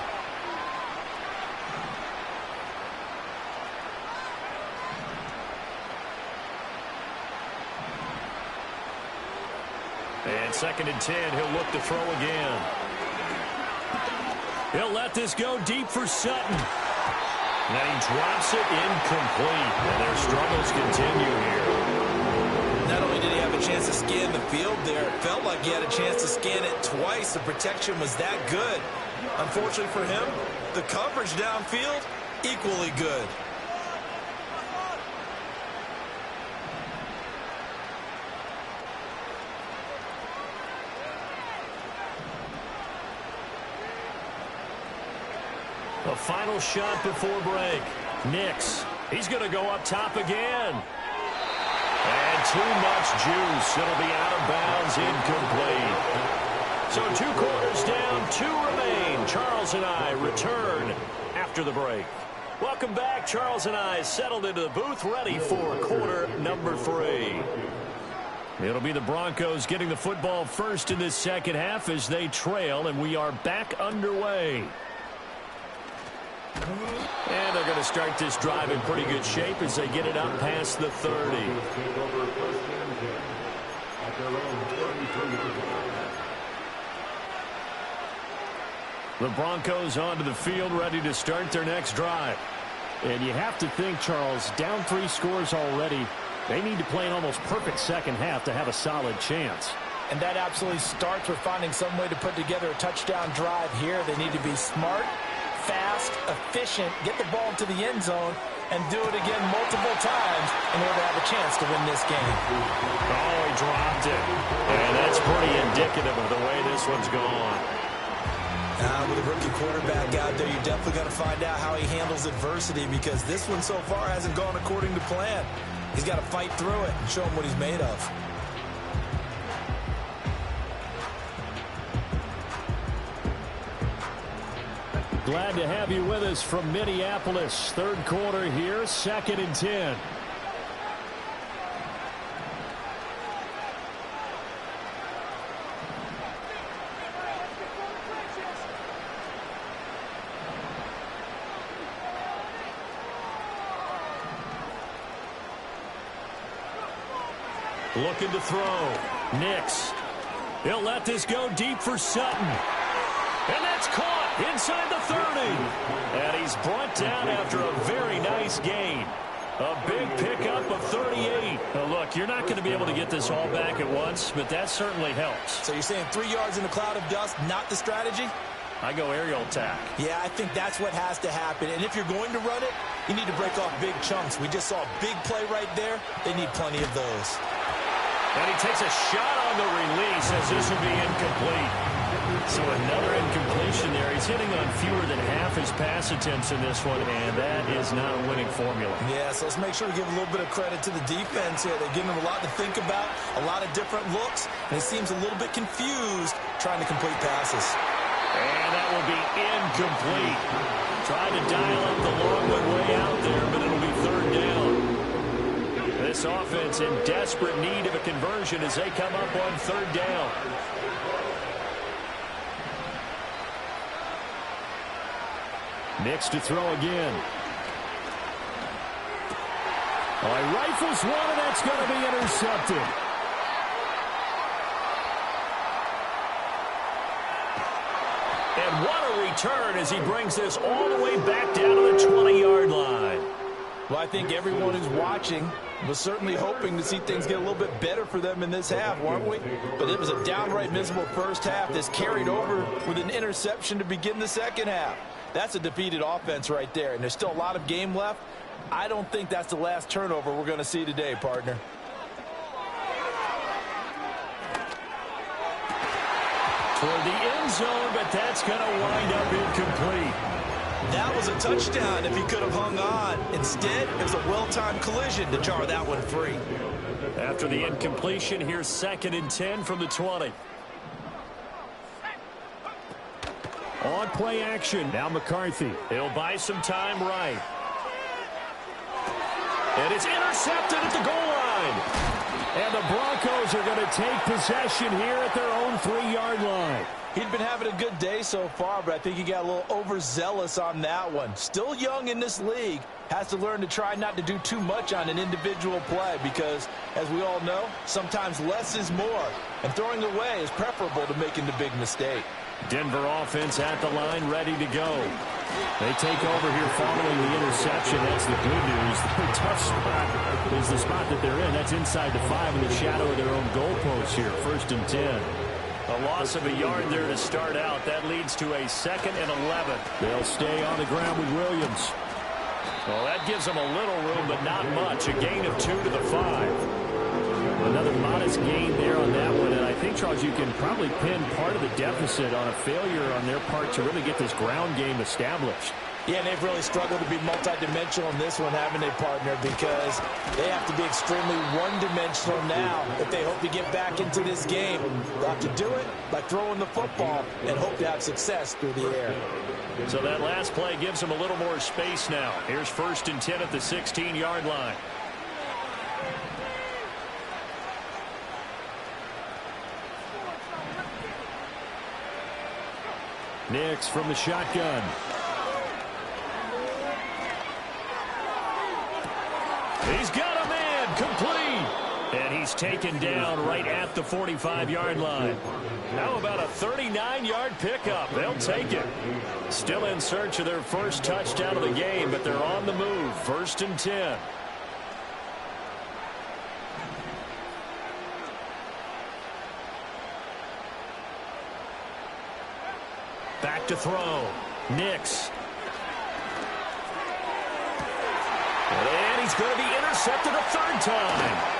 And 2nd and 10, he'll look to throw again. He'll let this go deep for Sutton. And he drops it incomplete. And their struggles continue here. Not only did he have a chance to scan the field there, it felt like he had a chance to scan it twice. The protection was that good. Unfortunately for him, the coverage downfield, equally good. The final shot before break. Nix. He's going to go up top again. And too much juice. It'll be out of bounds, incomplete. So 2 quarters down, 2 remain. Charles and I return after the break. Welcome back. Charles and I settled into the booth, ready for quarter number 3. It'll be the Broncos getting the football first in this second half as they trail, and we are back underway. And they're going to start this drive in pretty good shape as they get it up past the 30. The Broncos onto the field ready to start their next drive. And you have to think, Charles, down 3 scores already. They need to play an almost perfect second half to have a solid chance. And that absolutely starts with finding some way to put together a touchdown drive here. They need to be smart, fast, efficient, get the ball to the end zone, and do it again multiple times in order to have a chance to win this game. Oh, he dropped it. And that's pretty indicative of the way this one's gone. With a rookie quarterback out there, you're definitely going to find out how he handles adversity because this one so far hasn't gone according to plan. He's got to fight through it and show him what he's made of. Glad to have you with us from Minneapolis. 3rd quarter here, 2nd and 10. Looking to throw. Nix. He'll let this go deep for Sutton. And that's caught inside the 30. And he's brought down after a very nice gain. A big pickup of 38. Now, look, you're not going to be able to get this all back at once, but that certainly helps. So you're saying 3 yards in a cloud of dust, not the strategy? I go aerial attack. Yeah, I think that's what has to happen. And if you're going to run it, you need to break off big chunks. We just saw a big play right there. They need plenty of those. And he takes a shot on the release as this will be incomplete. So another incompletion there. He's hitting on fewer than half his pass attempts in this one, and that is not a winning formula. Yeah, so let's make sure to give a little bit of credit to the defense here. They're giving him a lot to think about, a lot of different looks, and he seems a little bit confused trying to complete passes. And that will be incomplete. Trying to dial up the long one way out there, but it'll be third down. This offense in desperate need of a conversion as they come up on third down. Nix to throw again. Oh, he rifles one, and that's going to be intercepted. And what a return as he brings this all the way back down to the 20-yard line. Well, I think everyone who's watching was certainly hoping to see things get a little bit better for them in this half, weren't we? But it was a downright miserable first half that's carried over with an interception to begin the second half. That's a defeated offense right there, and there's still a lot of game left. I don't think that's the last turnover we're going to see today, partner. Toward the end zone, but that's going to wind up incomplete. That was a touchdown if he could have hung on. Instead, it was a well-timed collision to jar that one free. After the incompletion, here's 2nd and 10 from the 20. On play action. Now McCarthy. He'll buy some time right. And it's intercepted at the goal line. And the Broncos are going to take possession here at their own 3-yard line. He'd been having a good day so far, but I think he got a little overzealous on that one. Still young in this league. Has to learn to try not to do too much on an individual play because, as we all know, sometimes less is more. And throwing away is preferable to making the big mistake. Denver offense at the line, ready to go. They take over here following the interception. That's the good news. The tough spot is the spot that they're in. That's inside the 5 in the shadow of their own goalpost here. 1st and 10. A loss of a yard there to start out. That leads to a 2nd and 11. They'll stay on the ground with Williams. Well, that gives them a little room, but not much. A gain of 2 to the 5. Another modest gain there on that one, and I think, Charles, you can probably pin part of the deficit on a failure on their part to really get this ground game established. Yeah, and they've really struggled to be multidimensional in this one, haven't they, partner? Because they have to be extremely one-dimensional now if they hope to get back into this game. They'll have to do it by throwing the football and hope to have success through the air. So that last play gives them a little more space now. Here's 1st and 10 at the 16-yard line. Nix from the shotgun. He's got a man, complete. And he's taken down right at the 45-yard line. How about a 39-yard pickup? They'll take it. Still in search of their first touchdown of the game, but they're on the move. 1st and 10. Back to throw. Nix. And he's going to be intercepted a 3rd time.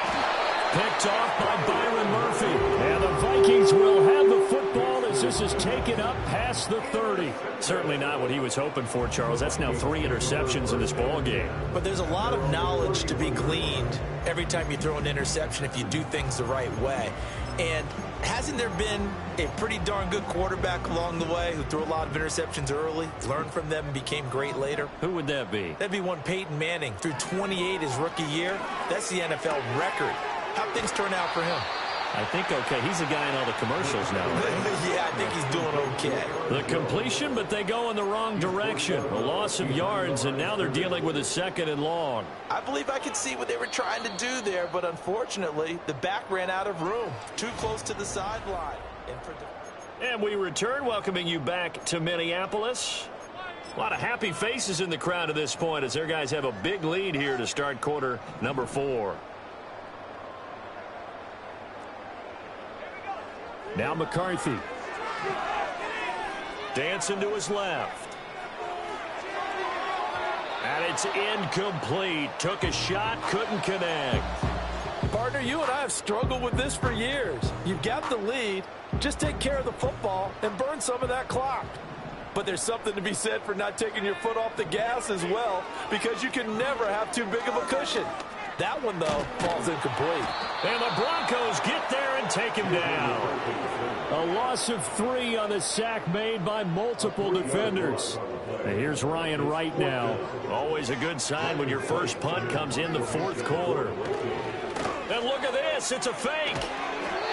Picked off by Byron Murphy. And the Vikings will have the football as this is taken up past the 30. Certainly not what he was hoping for, Charles. That's now 3 interceptions in this ball game. But there's a lot of knowledge to be gleaned every time you throw an interception if you do things the right way. And hasn't there been a pretty darn good quarterback along the way who threw a lot of interceptions early, learned from them, and became great later? Who would that be? That'd be one Peyton Manning. Threw 28 his rookie year. That's the NFL record. How'd things turn out for him? I think okay. He's the guy in all the commercials now. Yeah, I think he's doing okay. The completion, but they go in the wrong direction. A loss of yards, and now they're dealing with a 2nd and long. I believe I could see what they were trying to do there, but unfortunately, the back ran out of room. Too close to the sideline. And we return, welcoming you back to Minneapolis. A lot of happy faces in the crowd at this point as their guys have a big lead here to start quarter number 4. Now McCarthy. Dancing to his left. And it's incomplete. Took a shot, couldn't connect. Partner, you and I have struggled with this for years. You've got the lead. Just take care of the football and burn some of that clock. But there's something to be said for not taking your foot off the gas as well, because you can never have too big of a cushion. That one, though, falls incomplete. And the Broncos get there and take him down. A loss of 3 on the sack made by multiple defenders. And here's Ryan Wright now. Always a good sign when your first punt comes in the 4th quarter. And look at this. It's a fake.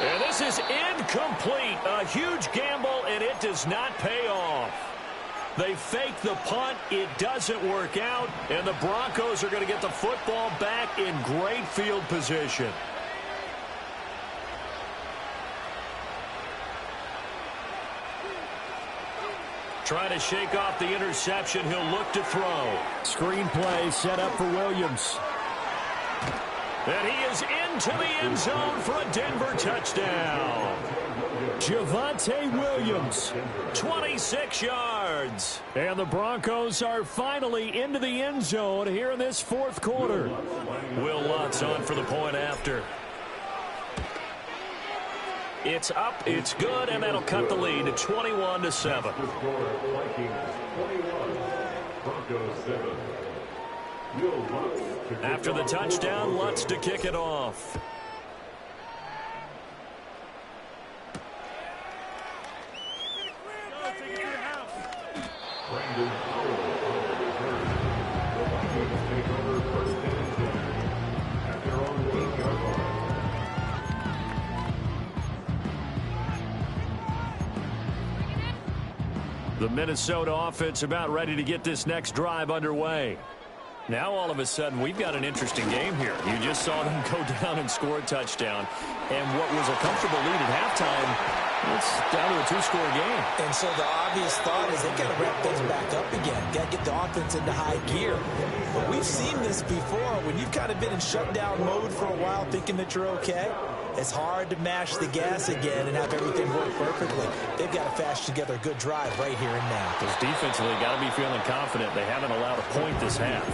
And this is incomplete. A huge gamble, and it does not pay off. They fake the punt. It doesn't work out. And the Broncos are going to get the football back in great field position. Trying to shake off the interception. He'll look to throw. Screen play set up for Williams. And he is into the end zone for a Denver touchdown. Javonte Williams. 26 yards. And the Broncos are finally into the end zone here in this 4th quarter. Will Lutz on for the point after. It's up, it's good, and that'll cut the lead to 21-7. After the touchdown, Lutz to kick it off. The Minnesota offense about ready to get this next drive underway. Now, all of a sudden, we've got an interesting game here. You just saw them go down and score a touchdown. And what was a comfortable lead at halftime, it's down to a 2-score game. And so the obvious thought is they've got to wrap things back up again. Got to get the offense into high gear. But we've seen this before. When you've kind of been in shutdown mode for a while thinking that you're okay, it's hard to mash the gas again and have everything work perfectly. They've got to fashion together a good drive right here and now. Because defensively, got to be feeling confident. They haven't allowed a point this half.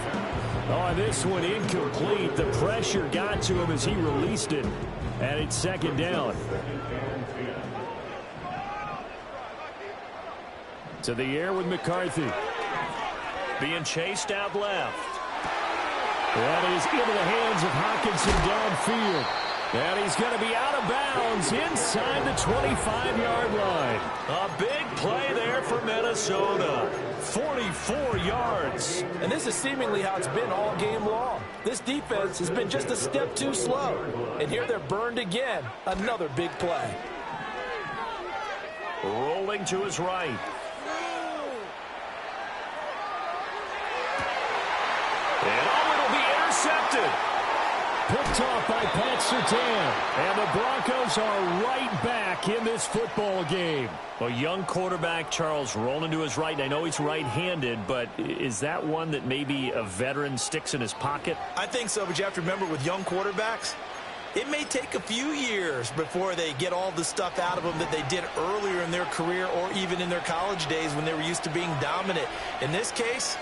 Oh, this one incomplete. The pressure got to him as he released it. And it's 2nd down. To the air with McCarthy. Being chased out left. That is into the hands of Hockenson downfield. And he's going to be out of bounds inside the 25-yard line. A big play there for Minnesota. 44 yards. And this is seemingly how it's been all game long. This defense has been just a step too slow. And here they're burned again. Another big play. Rolling to his right. And it'll be intercepted. Picked off by Pat Surtain. And the Broncos are right back in this football game. A young quarterback, Charles, rolling to his right. And I know he's right-handed, but is that one that maybe a veteran sticks in his pocket? I think so, but you have to remember with young quarterbacks, it may take a few years before they get all the stuff out of them that they did earlier in their career or even in their college days when they were used to being dominant. In this case,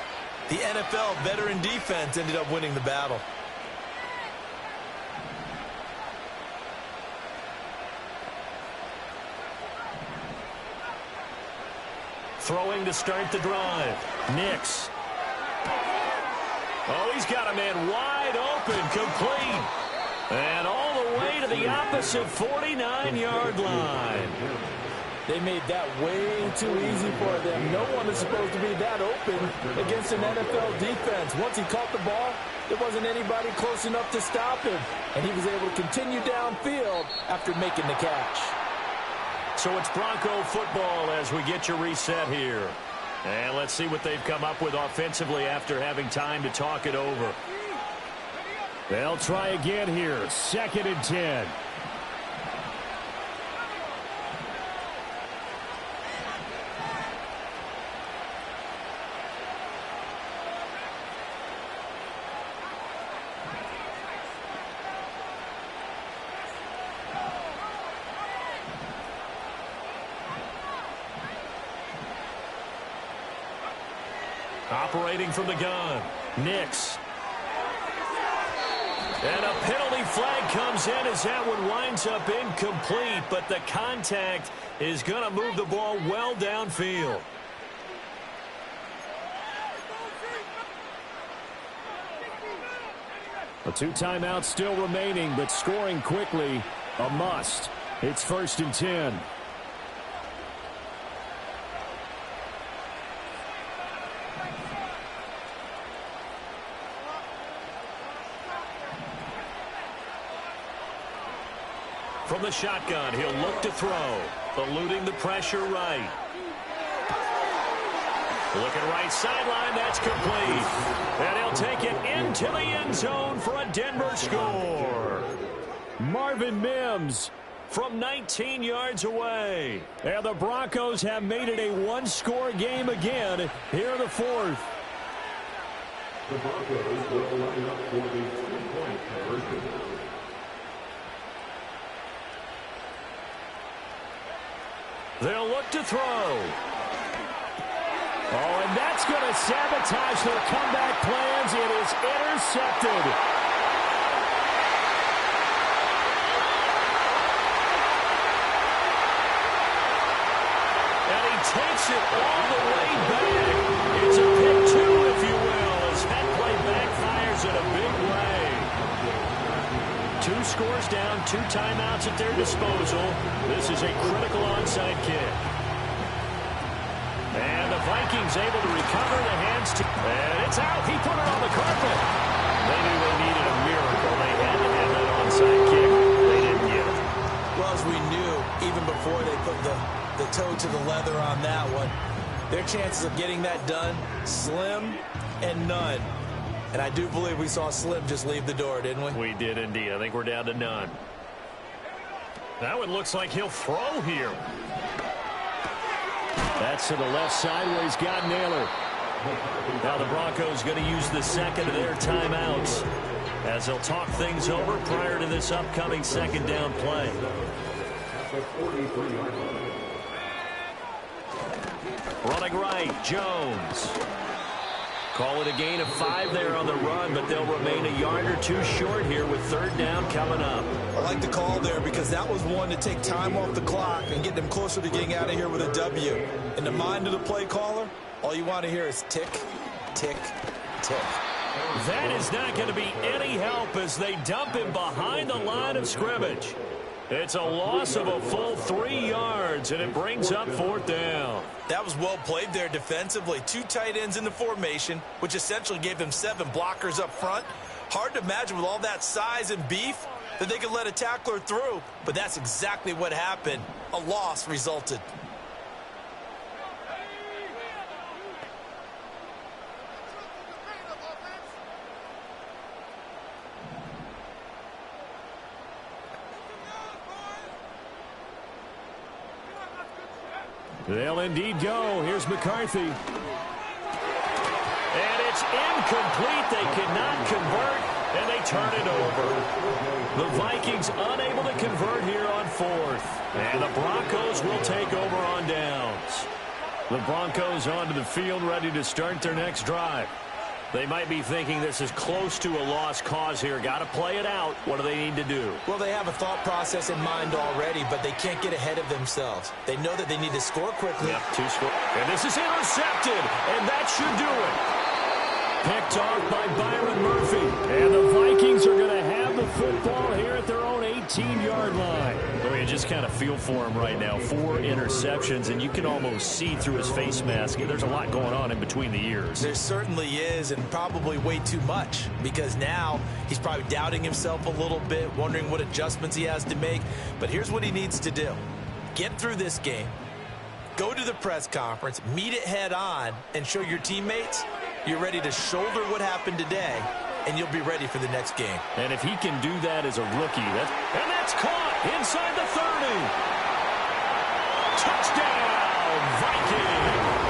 the NFL veteran defense ended up winning the battle. Throwing to start the drive. Nix. Oh, he's got a man wide open, complete. And all the way to the opposite 49-yard line. They made that way too easy for them. No one is supposed to be that open against an NFL defense. Once he caught the ball, there wasn't anybody close enough to stop him. And he was able to continue downfield after making the catch. So it's Bronco football as we get you reset here. And let's see what they've come up with offensively after having time to talk it over. They'll try again here. 2nd and 10. Operating from the gun, Nix. And a penalty flag comes in as that one winds up incomplete, but the contact is going to move the ball well downfield. The 2 timeouts still remaining, but scoring quickly, a must. It's 1st and 10. From the shotgun, he'll look to throw. Eluding the pressure right. Looking right sideline, that's complete. And he'll take it into the end zone for a Denver score. Marvin Mims from 19 yards away. And the Broncos have made it a one-score game again here in the 4th. The Broncos will line up for the 3-point conversion. They'll look to throw. Oh, and that's going to sabotage their comeback plans. It is intercepted. And he takes it all the way back. It's a pick 2, if you will, as that play backfires in a big way. 2 scores down, 2 timeouts at their disposal. This is a critical onside kick. And the Vikings able to recover the hands. And it's out. He put it on the carpet. They knew they needed a miracle. They had to have that onside kick. They didn't get it. Well, as we knew, even before they put the toe to the leather on that one, their chances of getting that done, slim and none. And I do believe we saw Slim just leave the door, didn't we? We did indeed. I think we're down to none. That one looks like he'll throw here. That's to the left side where he's got Naylor. Now the Broncos going to use the second of their timeouts as they'll talk things over prior to this upcoming 2nd down play. Running right, Jones. Call it a gain of 5 there on the run, but they'll remain a yard or 2 short here with 3rd down coming up. I like the call there because that was one to take time off the clock and get them closer to getting out of here with a W. In the mind of the play caller, all you want to hear is tick, tick, tick. That is not going to be any help as they dump him behind the line of scrimmage. It's a loss of a full 3 yards, and it brings up 4th down. That was well played there defensively. 2 tight ends in the formation, which essentially gave them 7 blockers up front. Hard to imagine with all that size and beef that they could let a tackler through, but that's exactly what happened. A loss resulted. They'll indeed go. Here's McCarthy. And it's incomplete. They cannot convert, and they turn it over. The Vikings unable to convert here on 4th. And the Broncos will take over on downs. The Broncos onto the field, ready to start their next drive. They might be thinking this is close to a lost cause here. Got to play it out. What do they need to do? Well, they have a thought process in mind already, but they can't get ahead of themselves. They know that they need to score quickly. Yep, 2 score. And this is intercepted, and that should do it. Picked off by Byron Murphy. And the Vikings are going to have the football here at their own 18-yard line. Well, you just kind of feel for him right now. 4 interceptions, and you can almost see through his face mask. There's a lot going on in between the ears. There certainly is, and probably way too much, because now he's probably doubting himself a little bit, wondering what adjustments he has to make. But here's what he needs to do. Get through this game. Go to the press conference, meet it head on, and show your teammates you're ready to shoulder what happened today, and you'll be ready for the next game. And if he can do that as a rookie, that's caught inside the 30. Touchdown, Vikings.